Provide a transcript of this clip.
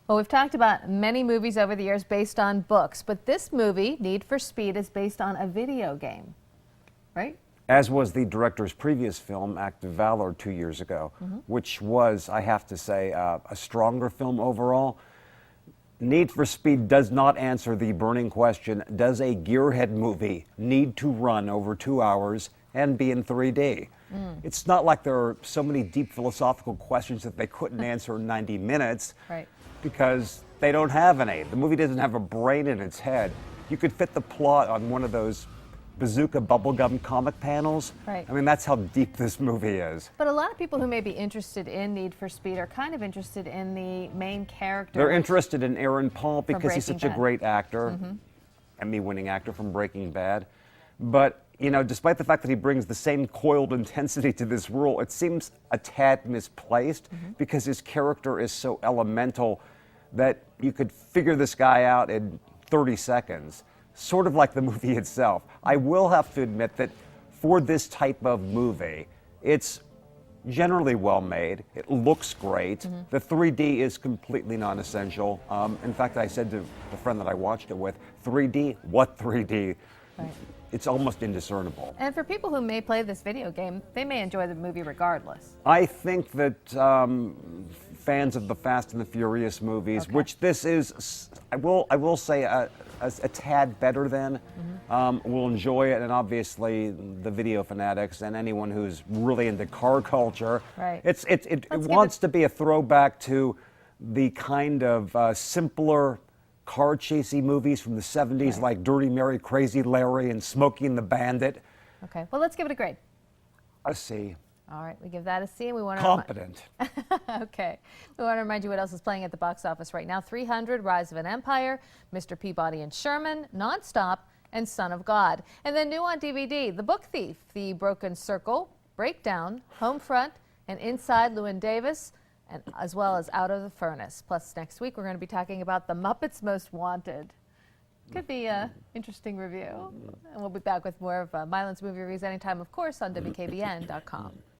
Well, we've talked about many movies over the years based on books, but this movie, Need for Speed, is based on a video game, right? As was the director's previous film, Act of Valor, 2 years ago, which was, I have to say, a stronger film overall. Need for Speed does not answer the burning question, does a gearhead movie need to run over 2 hours and be in 3D? It's not like there are so many deep philosophical questions that they couldn't answer in 90 minutes. Right. Because they don't have any. The movie doesn't have a brain in its head. You could fit the plot on one of those bazooka bubblegum comic panels. Right. I mean, that's how deep this movie is. But a lot of people who may be interested in Need for Speed are kind of interested in the main character. They're interested in Aaron Paul because he's such a Bad. great actor, Emmy-winning actor from Breaking Bad. But, you know, despite the fact that he brings the same coiled intensity to this role, it seems a tad misplaced because his character is so elemental that you could figure this guy out in 30 seconds, sort of like the movie itself. I will have to admit that for this type of movie, it's generally well made. It looks great. The 3D is completely non-essential. In fact, I said to the friend that I watched it with, 3D? What 3D? Right. It's almost indiscernible. And for people who may play this video game, they may enjoy the movie regardless. I think that fans of the Fast and the Furious movies, which this is, I will say a tad better than, will enjoy it, and obviously the video fanatics and anyone who's really into car culture. Right. It wants to be a throwback to the kind of simpler car chasey movies from the 70s, like Dirty Mary, Crazy Larry, and Smokey and the Bandit. Okay, well, let's give it a grade. A C. All right, we give that a C, and we want to Competent. Okay. We want to remind you what else is playing at the box office right now. 300, Rise of an Empire, Mr. Peabody and Sherman, Nonstop, and Son of God. And then new on DVD, The Book Thief, The Broken Circle, Breakdown, Homefront, and Inside Llewyn Davis, and as well as Out of the Furnace. Plus, next week, we're going to be talking about The Muppets Most Wanted. Could be an interesting review. And we'll be back with more of Milan's movie reviews anytime, of course, on WKBN.com.